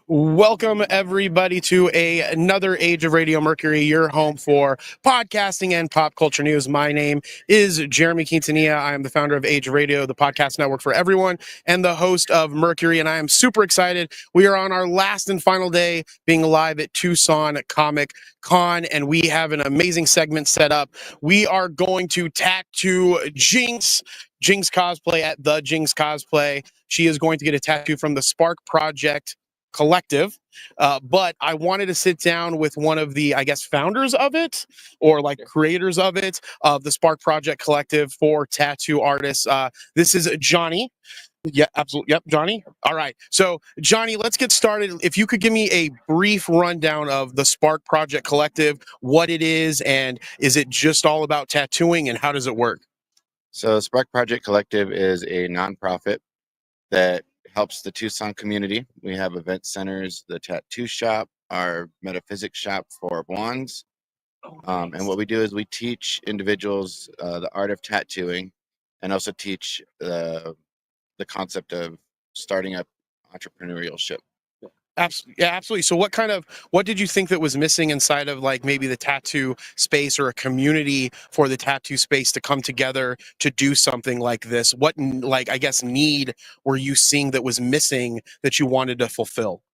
Welcome everybody to another Age of Radio Mercury, your home for podcasting and pop culture news. My name is Jeremy Quintanilla. I am the founder of Age of Radio, the podcast network for everyone, and the host of Mercury. And I am super excited. We are on our last and final day being live at Tucson Comic Con, and we have an amazing segment set up. We are going to tattoo Jinx cosplay at the Jinx cosplay. She is going to get a tattoo from the Spark Project Collective, but I wanted to sit down with one of the, I guess, founders of it, or like creators of it, of the Spark Project Collective for tattoo artists. This is Johnny. Yeah, absolutely. Yep, Johnny. All right. So, Johnny, let's get started. If you could give me a brief rundown of the Spark Project Collective, what it is, and is it just all about tattooing, and how does it work? So Spark Project Collective is a nonprofit that helps the Tucson community. We have event centers, the tattoo shop, our metaphysics shop for wands. And what we do is we teach individuals the art of tattooing and also teach the concept of starting up entrepreneurship. Yeah, absolutely. So what did you think that was missing inside of like maybe the tattoo space or a community for the tattoo space to come together to do something like this? What, like, I guess, need were you seeing that was missing that you wanted to fulfill?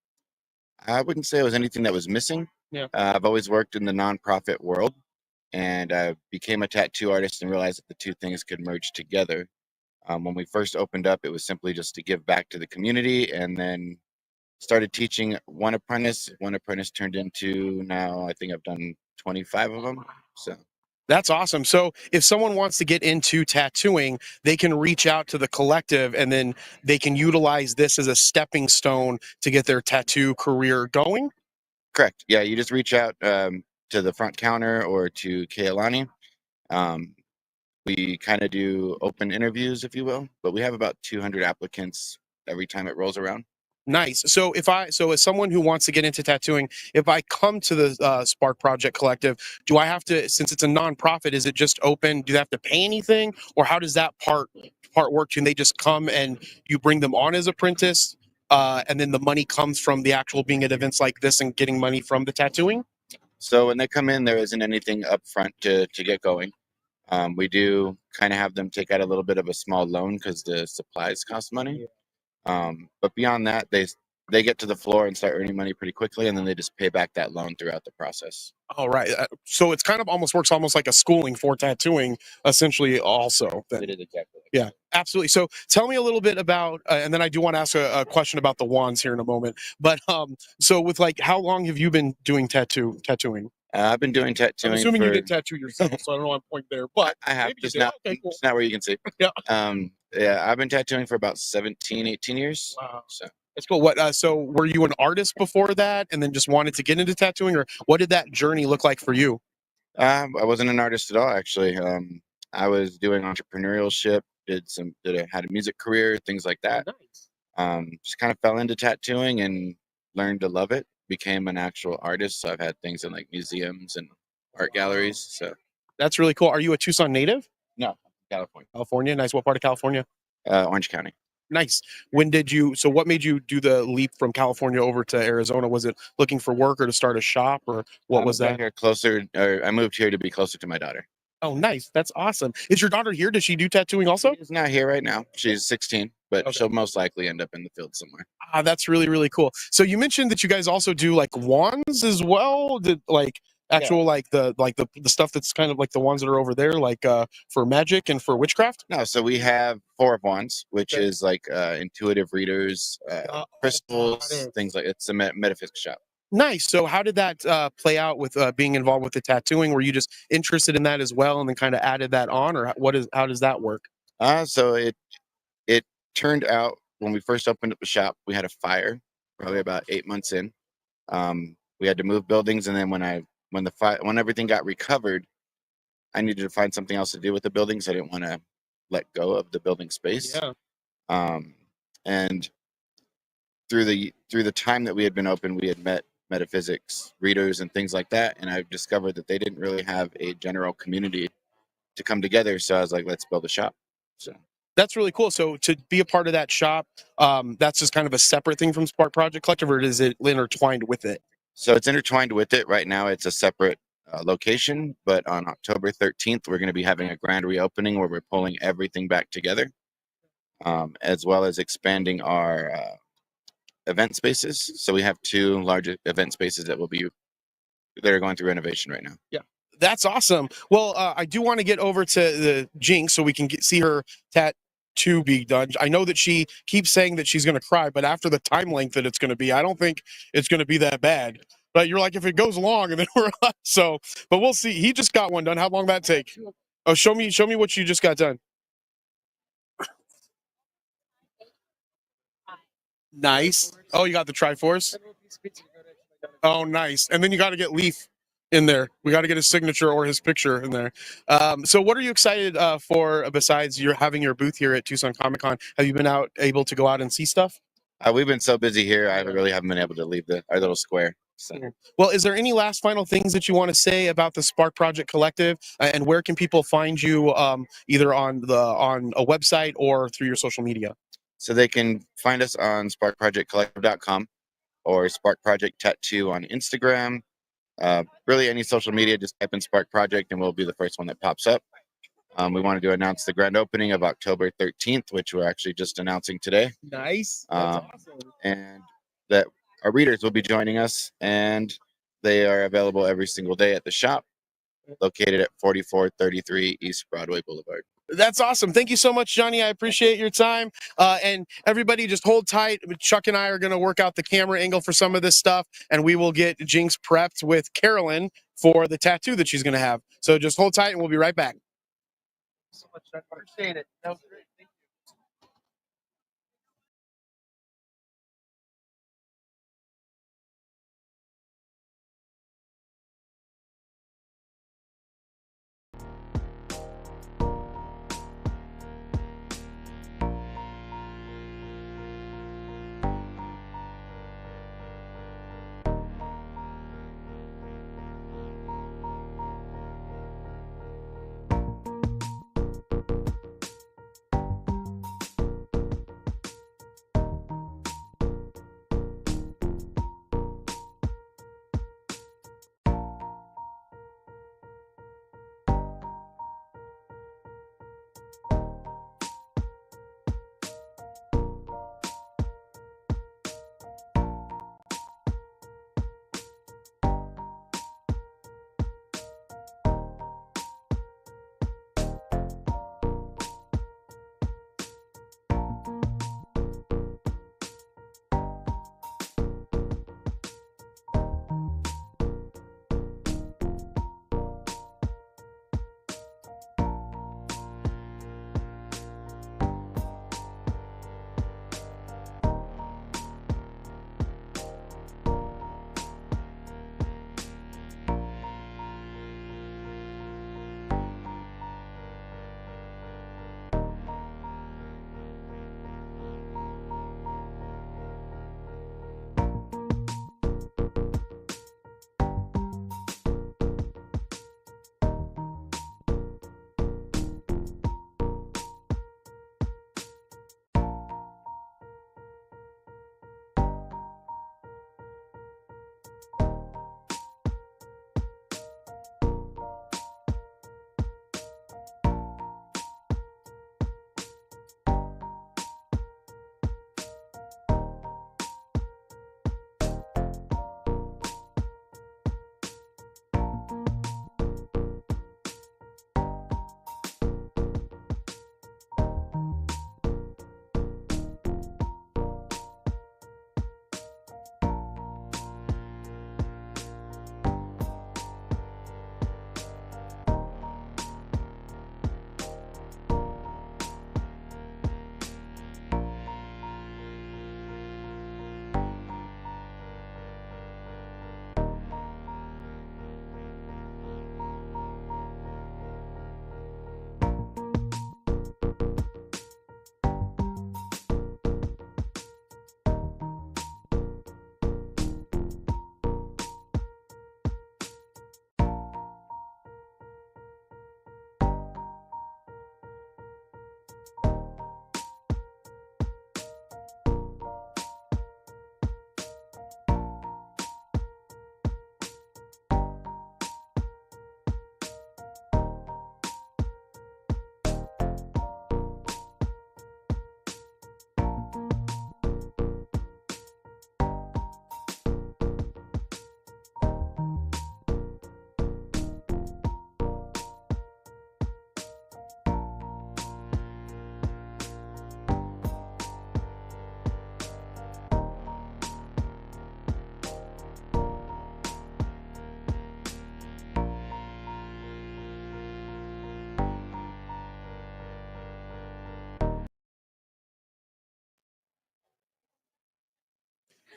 I wouldn't say it was anything that was missing. Yeah. I've always worked in the nonprofit world, and I became a tattoo artist and realized that the two things could merge together. When we first opened up, it was simply just to give back to the community, and then started teaching one apprentice. One apprentice turned into, now I think I've done 25 of them. So That's awesome. So if someone wants to get into tattooing, they can reach out to the collective and then they can utilize this as a stepping stone to get their tattoo career going. correct. Yeah, you just reach out to the front counter or to Kailani. We kind of do open interviews, if you will, but we have about 200 applicants every time it rolls around. Nice. So as someone who wants to get into tattooing, if I come to the Spark Project Collective, do I have to, since it's a nonprofit, is it just open? Do they have to pay anything, or how does that part work? Can they just come and you bring them on as apprentice, and then the money comes from the actual being at events like this and getting money from the tattooing? So when they come in, there isn't anything up front to get going. We do kind of have them take out a little bit of a small loan because the supplies cost money. But beyond that, they get to the floor and start earning money pretty quickly, and then they just pay back that loan throughout the process. All right. So it's kind of works almost like a schooling for tattooing, essentially. Also, then. It is exactly. Yeah, absolutely. So tell me a little bit about, and then I do want to ask a question about the wands here in a moment. But so with like, how long have you been doing tattooing? I've been doing tattooing. I'm assuming you did tattoo yourself, so I don't know what point there, but I have just not. not. Okay, cool. It's not where you can see. Yeah. Yeah, I've been tattooing for about 17, 18 years. Wow. So That's cool. What? So were you an artist before that, and then just wanted to get into tattooing, or what did that journey look like for you? I wasn't an artist at all, actually. I was doing entrepreneurship, had a music career, things like that. Nice. Just kind of fell into tattooing and learned to love it. Became an actual artist, so I've had things in like museums and art galleries. So That's really cool. Are you a Tucson native? no, California. California. Nice. What part of California? Orange County. Nice. So what made you do the leap from California over to Arizona? Was it looking for work or to start a shop, or what was that? Here closer, or I moved here to be closer to my daughter. Oh, nice. That's awesome. Is your daughter here? Does she do tattooing also? She's not here right now. She's 16, but she'll most likely end up in the field somewhere. That's really, really cool. So you mentioned that you guys also do like wands as well. Did like actual like the stuff that's kind of like the ones that are over there, like for magic and for witchcraft? No, so we have 4 of wands, which is like intuitive readers, crystals, things like it's a metaphysics shop. Nice. So how did that play out with being involved with the tattooing? Were you just interested in that as well, and then kind of added that on, or how does that work? So it turned out when we first opened up the shop, we had a fire probably about 8 months in. We had to move buildings, and then when everything got recovered, I needed to find something else to do with the buildings. I didn't want to let go of the building space. Yeah. And through the time that we had been open, we had met metaphysics readers and things like that, and I discovered that they didn't really have a general community to come together. So I was like, let's build a shop. So That's really cool. So to be a part of that shop, that's just kind of a separate thing from Spark Project Collective, or is it intertwined with it? So it's intertwined with it. Right now, it's a separate location, but on October 13th, we're going to be having a grand reopening where we're pulling everything back together, as well as expanding our event spaces. So we have 2 large event spaces that are going through renovation right now. Yeah. That's awesome. Well, I do want to get over to the Jinx so we can see her tattoo be done. I know that she keeps saying that she's going to cry, but after the time length that it's going to be, I don't think it's going to be that bad. But you're like, if it goes long, and then we're so. But we'll see. He just got one done. How long that take? Oh, show me what you just got done. Nice. Oh, you got the Triforce. Oh, nice. And then you got to get Leaf in there. We got to get his signature or his picture in there. So what are you excited for besides you're having your booth here at Tucson Comic Con? Have you been able to go out and see stuff? We've been so busy here, I really haven't been able to leave our little square. So. Well, is there any last final things that you want to say about the Spark Project Collective, and where can people find you, either on a website or through your social media? So they can find us on sparkprojectcollective.com or Spark Project Tattoo on Instagram. Really, any social media, just type in Spark Project and we'll be the first one that pops up. We wanted to announce the grand opening of October 13th, which we're actually just announcing today. Nice. That's awesome. And that our readers will be joining us, and they are available every single day at the shop located at 4433 East Broadway Boulevard. That's awesome. Thank you so much, Johnny. I appreciate your time. And everybody, just hold tight. Chuck and I are going to work out the camera angle for some of this stuff, and we will get Jinx prepped with Carolyn for the tattoo that she's going to have. So just hold tight, and we'll be right back. So much. I appreciate it. That was great.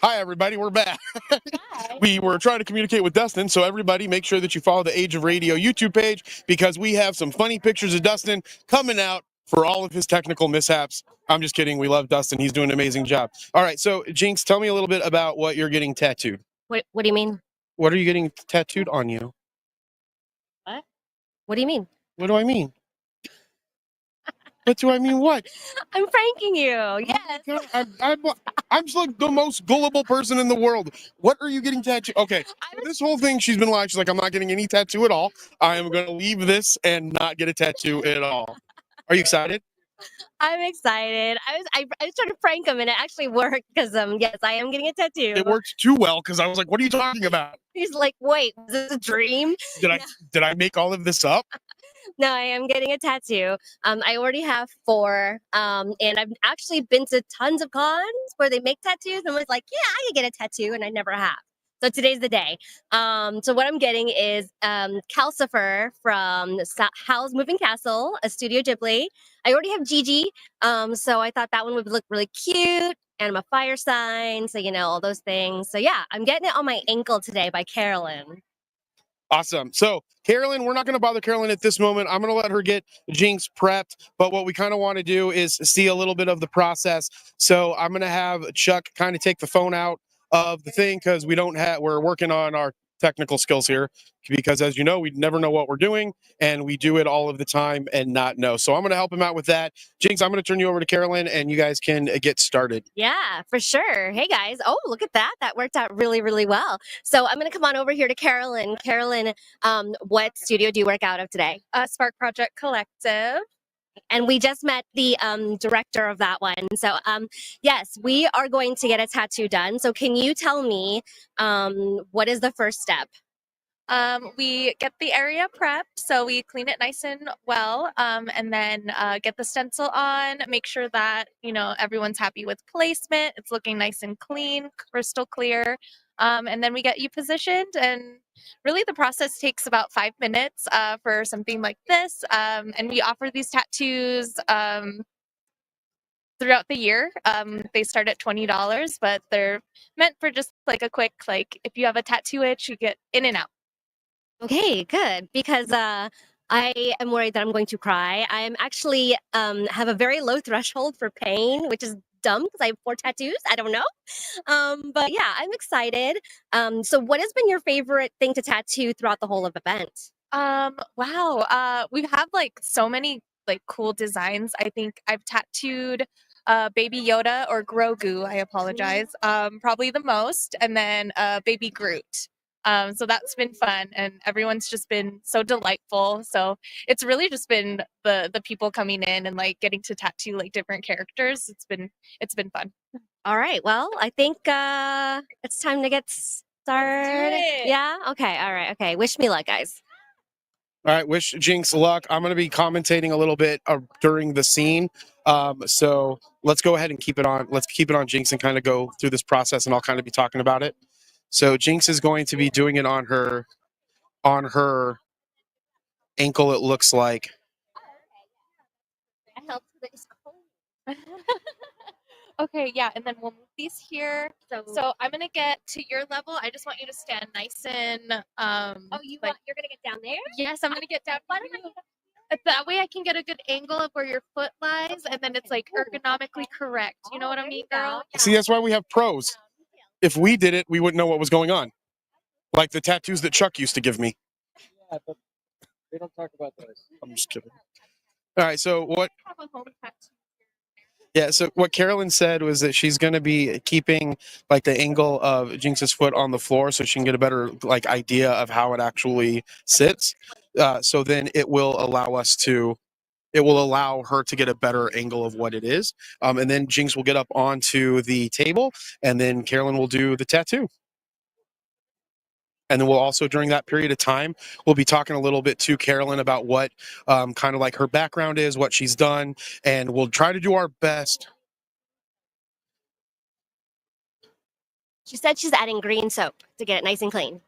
Hi, everybody. We're back. Hi. We were trying to communicate with Dustin, so everybody make sure that you follow the Age of Radio YouTube page because we have some funny pictures of Dustin coming out for all of his technical mishaps. I'm just kidding. We love Dustin. He's doing an amazing job. All right, so Jinx, tell me a little bit about what you're getting tattooed. What do you mean? What are you getting tattooed on you? What? What do you mean? What do I mean? What do I mean? What? I'm pranking you. Yes. I'm just like the most gullible person in the world. What are you getting tattooed? Okay, so this whole thing, she's been lying. She's like, I'm not getting any tattoo at all. I am going to leave this and not get a tattoo at all. Are you excited? I'm excited. I was trying to prank him and it actually worked because yes, I am getting a tattoo. It worked too well because I was like, what are you talking about? He's like, wait, was this a dream? Did I make all of this up? No, I am getting a tattoo. I already have 4. And I've actually been to tons of cons where they make tattoos and I was like, yeah, I could get a tattoo, and I never have. So today's the day. So what I'm getting is Calcifer from Howl's Moving Castle, a Studio Ghibli. I already have Gigi, so I thought that one would look really cute. And I'm a fire sign, so all those things. So yeah, I'm getting it on my ankle today by Carolyn. Awesome. So, Carolyn, we're not going to bother Carolyn at this moment. I'm going to let her get Jinx prepped. But what we kind of want to do is see a little bit of the process. So, I'm going to have Chuck kind of take the phone out of the thing because we're working on our technical skills here because, as you know, we never know what we're doing and we do it all of the time and not know. So, I'm going to help him out with that. Jinx, I'm going to turn you over to Carolyn and you guys can get started. Yeah, for sure. Hey guys. Oh, look at that. That worked out really, really well. So I'm going to come on over here to Carolyn. Carolyn, what studio do you work out of today? Spark Project Collective. And we just met the director of that one. So yes, we are going to get a tattoo done. So can you tell me what is the first step? We get the area prepped, so we clean it nice and well, and then get the stencil on, make sure that everyone's happy with placement, it's looking nice and clean, crystal clear, and then we get you positioned. And really the process takes about 5 minutes for something like this, and we offer these tattoos throughout the year. They start at $20, but they're meant for just like a quick, if you have a tattoo itch, you get in and out. Okay, good. Because I am worried that I'm going to cry. I am actually have a very low threshold for pain, which is dumb because I have 4 tattoos. I don't know. But yeah, I'm excited. So what has been your favorite thing to tattoo throughout the whole of event? Wow. We have so many cool designs. I think I've tattooed Baby Yoda or Grogu, I apologize, probably the most, and then Baby Groot. So that's been fun, and everyone's just been so delightful. So it's really just been the people coming in and getting to tattoo different characters. It's been fun. All right. Well, I think it's time to get started. Yeah. Okay. All right. Okay. Wish me luck, guys. All right, wish Jinx luck. I'm going to be commentating a little bit during the scene. So let's go ahead and keep it on. Let's keep it on Jinx and kind of go through this process, and I'll kind of be talking about it. So Jinx is going to be doing it on her ankle, it looks like. Okay, yeah, and then we'll move these here. So I'm gonna get to your level. I just want you to stand nice and Oh, you're gonna get down there? Yes, I'm gonna get down. That way I can get a good angle of where your foot lies, and then it's ergonomically correct. You know what I mean, girl? See, that's why we have pros. If we did it, we wouldn't know what was going on. Like the tattoos that Chuck used to give me. Yeah, but they don't talk about those. I'm just kidding. All right, so what? I have a home tattoo. Yeah, so what Carolyn said was that she's going to be keeping the angle of Jinx's foot on the floor so she can get a better idea of how it actually sits. So then it will allow her to get a better angle of what it is. And then Jinx will get up onto the table and then Carolyn will do the tattoo. And then we'll also, during that period of time, we'll be talking a little bit to Carolyn about what kind of her background is, what she's done, and we'll try to do our best. She said she's adding green soap to get it nice and clean.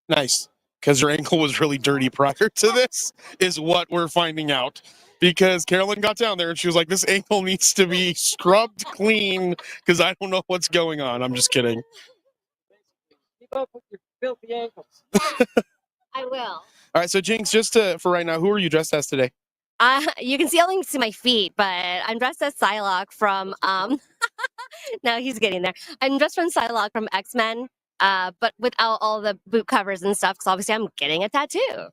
Nice, because her ankle was really dirty prior to this, is what we're finding out. because Carolyn got down there and she was like, "This ankle needs to be scrubbed clean because I don't know what's going on." I'm just kidding. Keep up with your filthy ankles. I will. All right, so Jinx, just for right now, who are you dressed as today? You can only see my feet, but I'm dressed as Psylocke from No, he's getting there. I'm dressed from Psylocke from X-Men, but without all the boot covers and stuff, because obviously I'm getting a tattoo.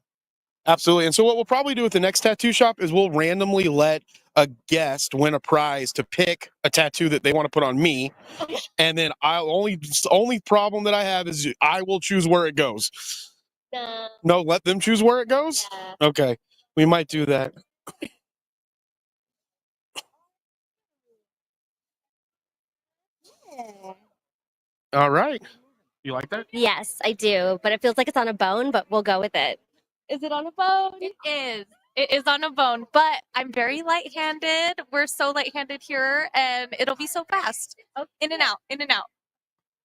Absolutely. And so what we'll probably do with the next tattoo shop is we'll randomly let a guest win a prize to pick a tattoo that they want to put on me. And then only problem that I have is I will choose where it goes. No, let them choose where it goes? Yeah. Okay. We might do that. All right. You like that? Yes, I do, but it feels like it's on a bone, but we'll go with it. Is it on a bone? It is. It is on a bone, but I'm very light-handed. We're so light-handed here, and it'll be so fast. In and out, in and out.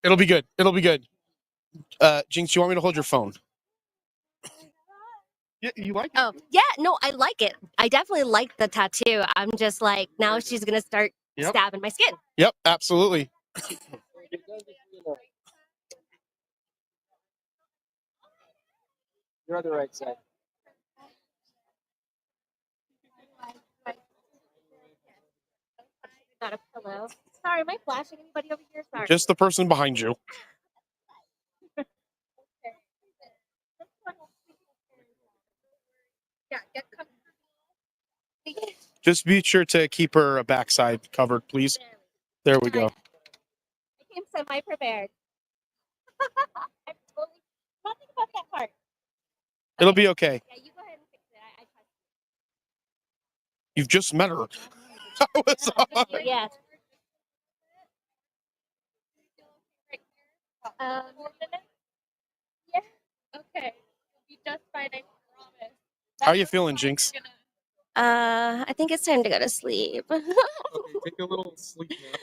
It'll be good. It'll be good. Jinx, you want me to hold your phone? Yeah, you like it? Oh, yeah, no, I like it. I definitely like the tattoo. I'm just like, now she's going to start Yep. stabbing my skin. Yep, absolutely. You're on the right side. Not a pillow. Sorry, am I flashing anybody over here? Sorry. Just the person behind you. Yeah, get comfortable. Just be sure to keep her backside covered, please. There we go. I came semi-prepared. I'm totally nothing about that part. It'll be okay. Yeah, you go ahead and fix it. I trust You've just met her. That was odd. you. Yes. Yeah. Okay. You'll be just fine, I promise. How are you feeling, Jinx? I think it's time to go to sleep. Okay, take a little sleep nap.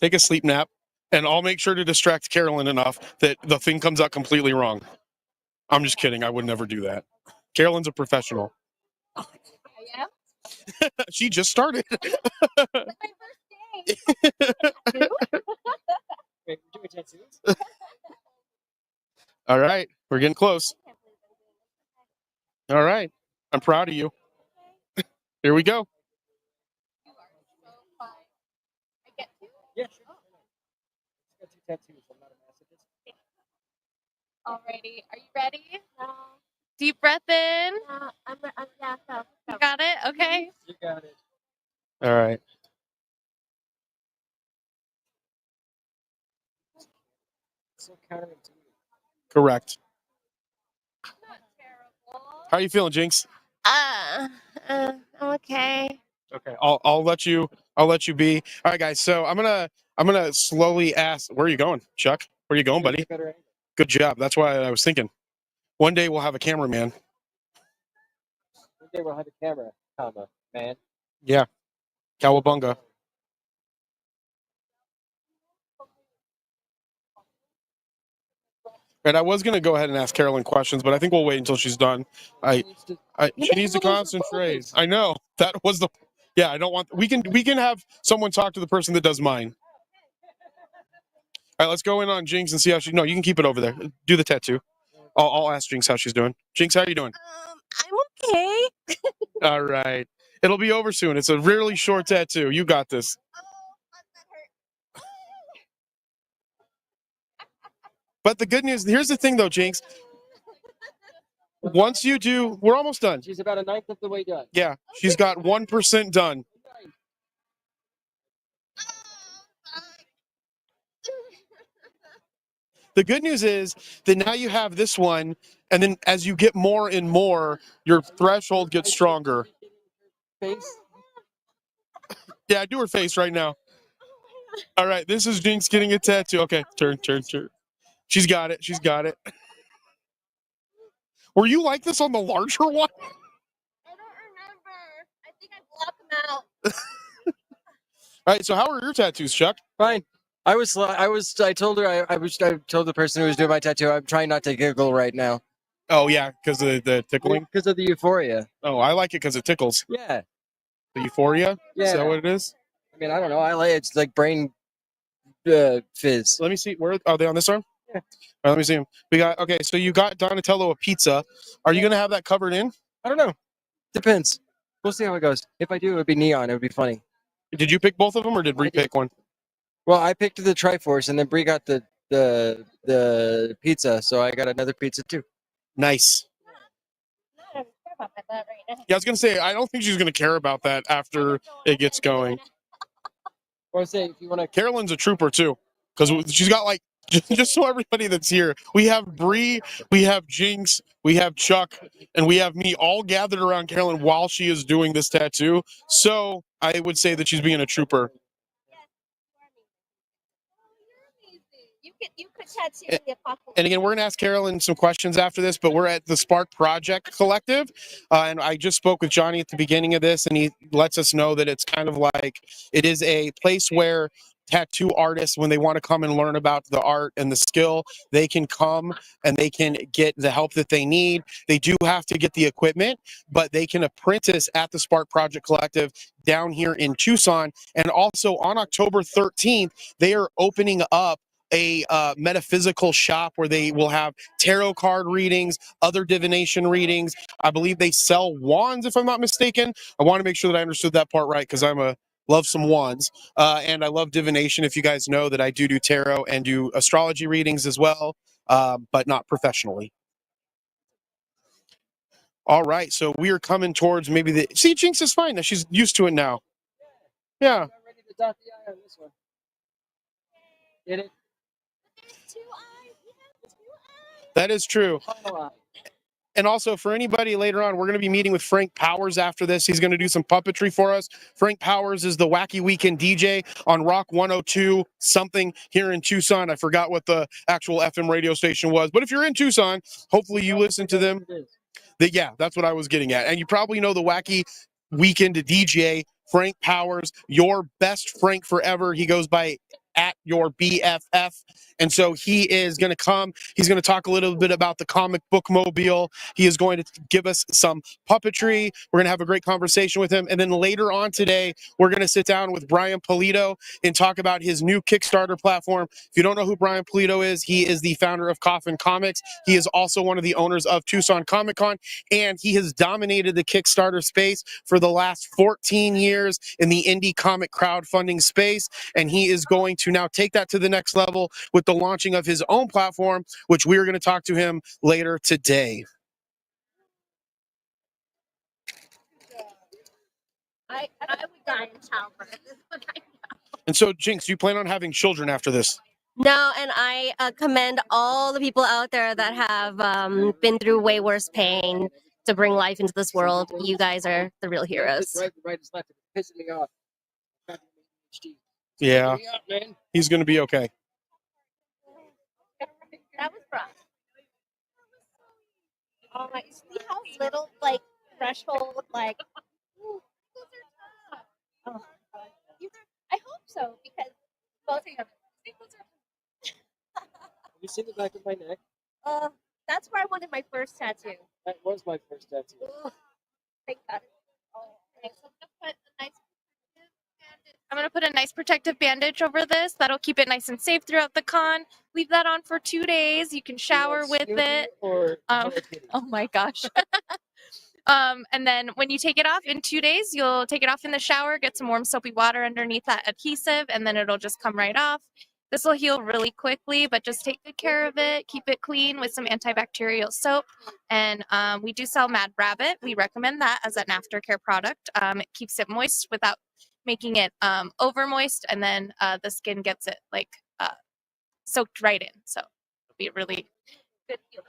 Take a sleep nap, and I'll make sure to distract Carolyn enough that the thing comes out completely wrong. I'm just kidding. I would never do that. Carolyn's a professional. I am? She just started. It's my first day. Wait, we're doing tattoos? All right, we're getting close. All right, I'm proud of you. Here we go. You are so fine. I get to? Yeah, sure. Got 2 tattoos. I'm not a masochist. Alrighty. Are you ready? No, Deep breath in. no, yeah, go. You got it? Okay. You got it. All right. So counterintuitive. Correct. Not terrible. How are you feeling, Jinx? I'm okay. Okay, I'll let you be. All right, guys. So I'm gonna slowly ask. Where are you going, Chuck? Where are you going, buddy? Better angle. Good job. That's why I was thinking. One day we'll have a cameraman. One day we'll have a camera, man. Yeah, Cowabunga. And I was gonna go ahead and ask Carolyn questions, but I think we'll wait until she's done. She needs to concentrate. I know that was the. Yeah, I don't want. We can have someone talk to the person that does mine. All right, let's go in on Jinx and see how she. No, you can keep it over there. Do the tattoo. I'll ask Jinx how she's doing. Jinx, how are you doing? I'm okay. All right, it'll be over soon. It's a really short tattoo. You got this. But the good news, here's the thing though, Jinx. Once you do, we're almost done. She's about a ninth of the way done. Yeah, she's got 1% done. The good news is that now you have this one, and then as you get more and more, your threshold gets stronger. Face. Yeah, do her face right now. All right, this is Jinx getting a tattoo. Okay, turn. She's got it. She's got it. Were you like this on the larger one? I don't remember. I think I blocked them out. All right, so how are your tattoos, Chuck? Fine. I told her, I told the person who was doing my tattoo, I'm trying not to giggle right now. Oh, yeah, because of the tickling? Because of the euphoria. Oh, I like it because it tickles. Yeah. The euphoria? Yeah. Is that what it is? I mean, I don't know. I like it's like brain fizz. Let me see. Where are they on this arm? Yeah. All right, let me see them. We got okay. So you got Donatello a pizza. Are you gonna have that covered in? I don't know. Depends. We'll see how it goes. If I do, it would be neon. It would be funny. Did you pick both of them, or did Bree I did. pick one? Well, I picked the Triforce, and then Bree got the pizza, so I got another pizza too. Nice. Yeah, I was gonna say I don't think she's gonna care about that after it gets going. Or say if you want to. Carolyn's a trooper too, because she's got like just so everybody that's here, we have Bree, we have Jinx, we have Chuck, and we have me all gathered around Carolyn while she is doing this tattoo. So I would say that she's being a trooper. You could tattoo the apocalypse. And again, we're going to ask Carolyn some questions after this, but we're at the Spark Project Collective. And I just spoke with Johnny at the beginning of this, and he lets us know that it's kind of like it is a place where tattoo artists, when they want to come and learn about the art and the skill, they can come and they can get the help that they need. They do have to get the equipment, but they can apprentice at the Spark Project Collective down here in Tucson. And also on October 13th, they are opening up a metaphysical shop where they will have tarot card readings, other divination readings. I believe they sell wands, if I'm not mistaken. I want to make sure that I understood that part right, because love some wands, and I love divination. If you guys know that I do tarot and do astrology readings as well, but not professionally. All right, so we are coming towards maybe the. See, Jinx is fine now. She's used to it now. Yeah. I'm ready to dot the I on this one. Get it? That is true. Oh, And also, for anybody later on, we're going to be meeting with Frank Powers after this. He's going to do some puppetry for us. Frank Powers is the Wacky Weekend DJ on Rock 102 something here in Tucson. I forgot what the actual FM radio station was. But if you're in Tucson, hopefully you listen to them. Yeah, that's what I was getting at. And you probably know the Wacky Weekend DJ, Frank Powers, your best Frank forever. He goes by at your BFF. And so he is going to come. He's going to talk a little bit about the comic book mobile. He is going to give us some puppetry. We're going to have a great conversation with him. And then later on today, we're going to sit down with Brian Polito and talk about his new Kickstarter platform. If you don't know who Brian Polito is, he is the founder of Coffin Comics. He is also one of the owners of Tucson Comic Con, and he has dominated the Kickstarter space for the last 14 years in the indie comic crowdfunding space. And he is going to now take that to the next level with the launching of his own platform, which we are going to talk to him later today. I would die in childbirth. And so, Jinx, you plan on having children after this? No, and I commend all the people out there that have been through way worse pain to bring life into this world. You guys are the real heroes. Right, it's left. It's pissing me off. Yeah, he's going to be okay. That was rough. Oh my! See how little like threshold like. Oh, I hope so because both of them. Have you seen the back of my neck? That's where I wanted my first tattoo. That was my first tattoo. Thank God. I'm going to put a nice protective bandage over this. That'll keep it nice and safe throughout the con. Leave that on for 2 days. You can shower with it. Oh my gosh. And then when you take it off in 2 days, you'll take it off in the shower, get some warm soapy water underneath that adhesive, and then it'll just come right off. This will heal really quickly, but just take good care of it. Keep it clean with some antibacterial soap. And we do sell Mad Rabbit. We recommend that as an aftercare product. It keeps it moist without making it over moist, and then the skin gets it like soaked right in. So it'll be really good healing.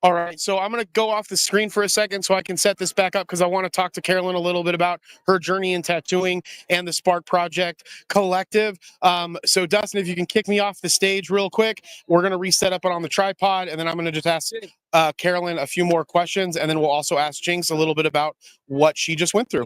All right, so I'm going to go off the screen for a second so I can set this back up because I want to talk to Carolyn a little bit about her journey in tattooing and the Spark Project Collective. So Dustin, if you can kick me off the stage real quick, we're going to reset up it on the tripod, and then I'm going to just ask Carolyn a few more questions, and then we'll also ask Jinx a little bit about what she just went through.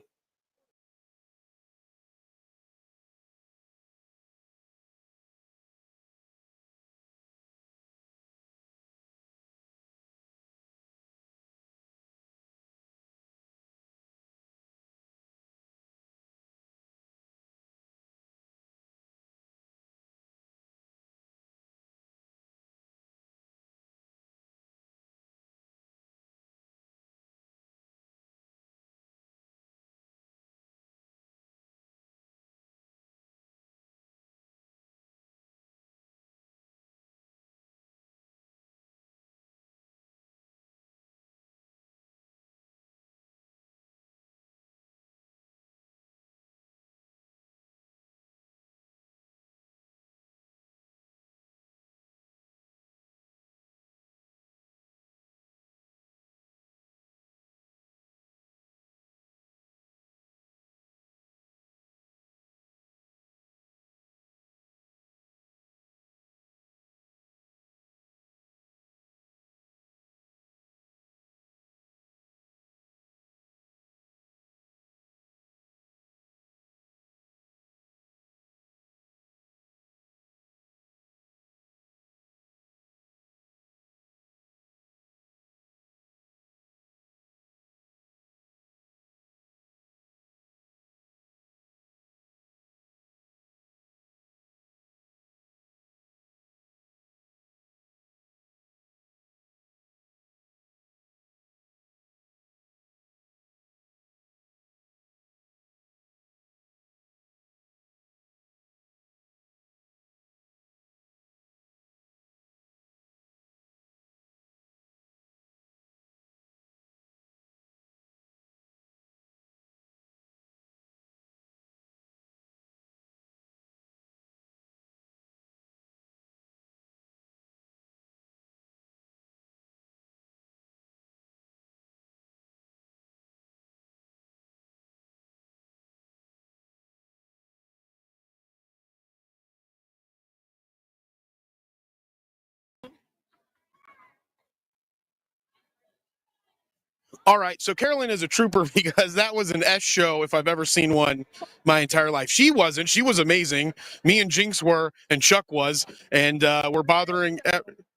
All right, so Carolyn is a trooper because that was an S show if I've ever seen one my entire life. She wasn't. She was amazing. Me and Jinx were, and Chuck was, and we're bothering.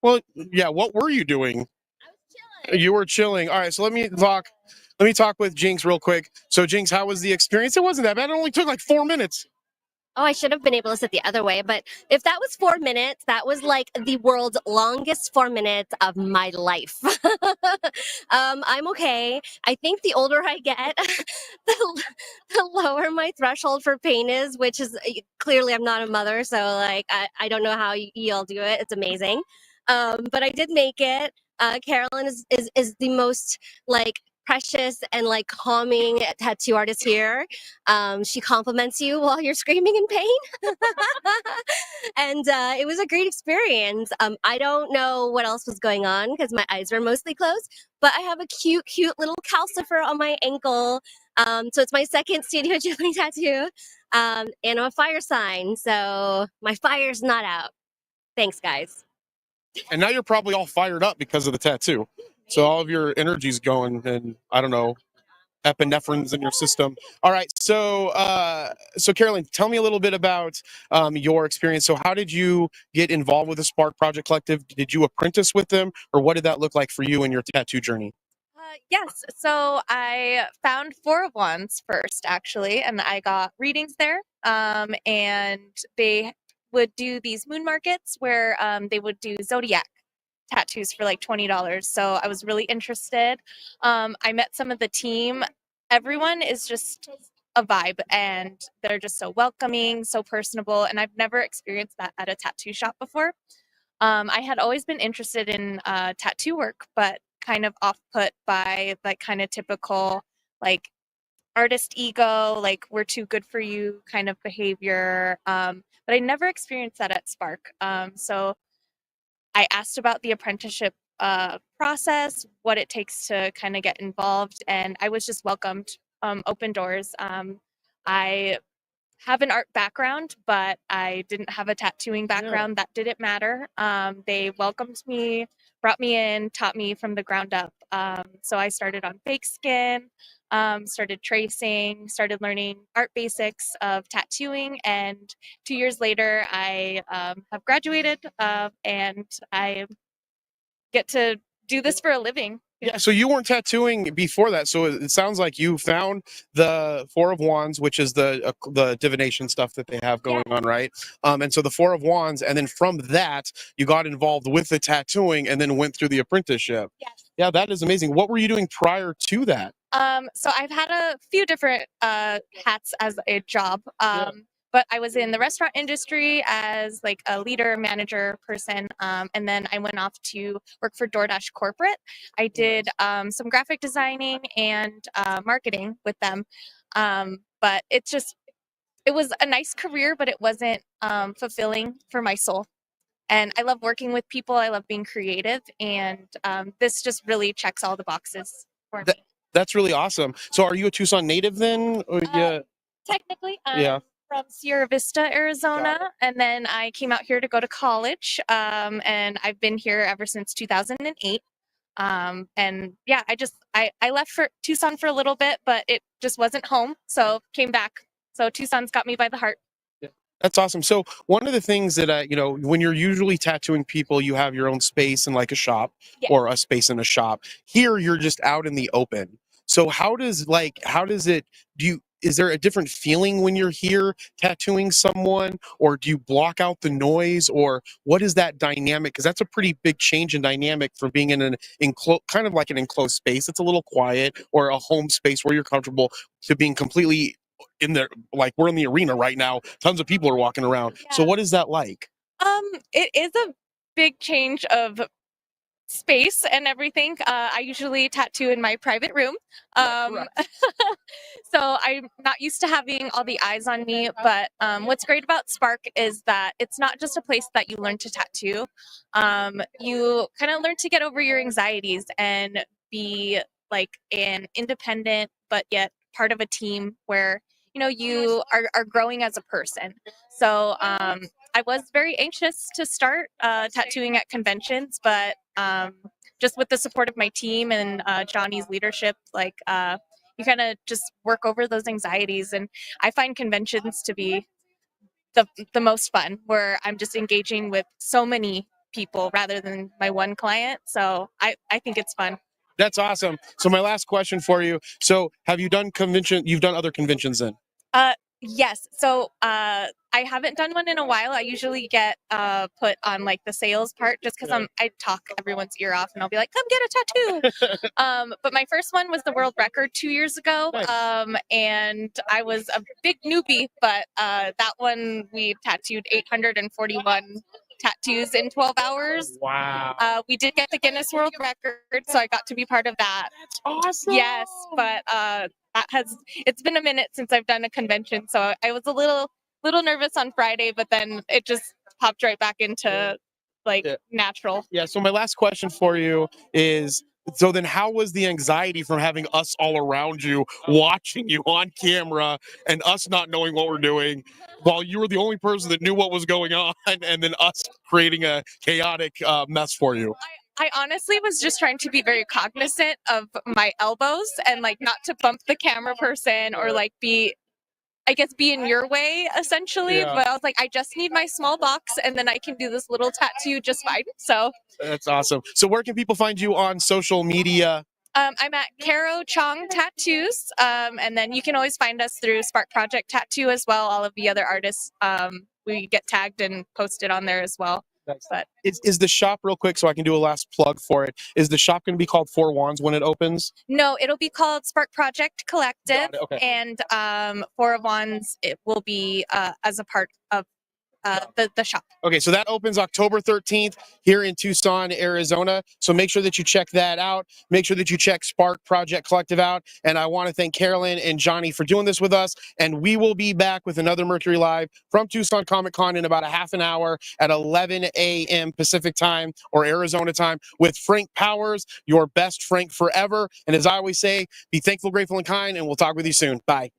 Well, yeah. What were you doing? I was chilling. You were chilling. All right, so let me talk. Let me talk with Jinx real quick. So, Jinx, how was the experience? It wasn't that bad. It only took like 4 minutes. Oh, I should have been able to sit the other way, but if that was 4 minutes, that was like the world's longest 4 minutes of my life. I'm okay. I think the older I get, the lower my threshold for pain is, which is clearly I'm not a mother, so like I don't know how y'all do it. It's amazing. But I did make it. Carolyn is the most like precious and like calming tattoo artist here. She compliments you while you're screaming in pain. And it was a great experience. I don't know what else was going on because my eyes were mostly closed, but I have a cute little calcifer on my ankle. So it's my second Studio Ghibli tattoo. And I'm a fire sign, so my fire's not out. Thanks, guys. And now you're probably all fired up because of the tattoo. So all of your energy's going, and I don't know, epinephrines in your system. All right, so Carolyn, tell me a little bit about your experience. So how did you get involved with the Spark Project Collective? Did you apprentice with them, or what did that look like for you in your tattoo journey? Yes, so I found Four of Wands first, actually, and I got readings there. And they would do these moon markets where they would do zodiac tattoos for like $20. So I was really interested. I met some of the team. Everyone is just a vibe and they're just so welcoming, so personable. And I've never experienced that at a tattoo shop before. I had always been interested in tattoo work, but kind of off put by like kind of typical like artist ego, like we're too good for you kind of behavior. But I never experienced that at Spark. So I asked about the apprenticeship process, what it takes to kind of get involved, and I was just welcomed, open doors. I have an art background, but I didn't have a tattooing background. That didn't matter. They welcomed me, brought me in, taught me from the ground up. So I started on fake skin, started tracing, started learning art basics of tattooing, and 2 years later, I have graduated and I get to do this for a living. Yeah, so you weren't tattooing before that. So it sounds like you found the Four of Wands, which is the divination stuff that they have going on, right? And so the Four of Wands, and then from that, you got involved with the tattooing, and then went through the apprenticeship. Yes. Yeah, that is amazing. What were you doing prior to that? So I've had a few different hats as a job. But I was in the restaurant industry as like a leader, manager person, and then I went off to work for DoorDash corporate. I did some graphic designing and marketing with them, but it was a nice career, but it wasn't fulfilling for my soul. And I love working with people. I love being creative, and this just really checks all the boxes for me. That's really awesome. So are you a Tucson native then? Or Technically, Yeah. from Sierra Vista, Arizona, and then I came out here to go to college, and I've been here ever since 2008. And yeah, I left for Tucson for a little bit, but it just wasn't home, so came back. So Tucson's got me by the heart. That's awesome. So one of the things that when you're usually tattooing people, you have your own space in like a shop Yeah. or a space in a shop. Here, you're just out in the open. So how does it? Is there a different feeling when you're here tattooing someone, or do you block out the noise, or what is that dynamic? Because that's a pretty big change in dynamic for being in an kind of like an enclosed space. It's a little quiet, or a home space where you're comfortable, to being completely in there, like we're in the arena right now, tons of people are walking around. So Yeah. what is that like? It is a big change of space and everything. I usually tattoo in my private room. So I'm not used to having all the eyes on me, but what's great about Spark is that it's not just a place that you learn to tattoo. You kind of learn to get over your anxieties and be like an independent, but yet part of a team where, you are growing as a person. So I was very anxious to start tattooing at conventions, but just with the support of my team and Johnny's leadership, like you kind of just work over those anxieties. And I find conventions to be the most fun, where I'm just engaging with so many people rather than my one client. So I think it's fun. That's awesome. So my last question for you. So have you done convention? You've done other conventions then? Yes. So I haven't done one in a while. I usually get put on like the sales part just because I talk everyone's ear off and I'll be like, come get a tattoo. But my first one was the world record 2 years ago. Nice. And I was a big newbie, but that one we tattooed 841 tattoos in 12 hours. Wow. We did get the Guinness World Record, so I got to be part of that. That's awesome. Yes, but it's been a minute since I've done a convention, so I was a little nervous on Friday, but then it just popped right back into natural. Yeah. So my last question for you is, so then how was the anxiety from having us all around you, watching you on camera and us not knowing what we're doing, while you were the only person that knew what was going on, and then us creating a chaotic mess for you? I honestly was just trying to be very cognizant of my elbows and like not to bump the camera person or like be in your way essentially. Yeah. But I was like, I just need my small box and then I can do this little tattoo just fine. So That's awesome. So where can people find you on social media? I'm at Caro Chong Tattoos, and then you can always find us through Spark Project Tattoo as well. All of the other artists, we get tagged and posted on there as well. But Is the shop, real quick, so I can do a last plug for it, is the shop going to be called Four Wands when it opens? no, it'll be called Spark Project Collective, Got it, okay. and Four of Wands it will be as a part of the shop. Okay, so that opens October 13th here in Tucson, Arizona. So make sure that you check that out. Make sure that you check Spark Project Collective out. And I want to thank Carolyn and Johnny for doing this with us. And we will be back with another Mercury Live from Tucson Comic Con in about a half an hour at 11 a.m. Pacific time or Arizona time with Frank Powers, your best Frank forever. And as I always say, be thankful, grateful, and kind. And we'll talk with you soon. Bye.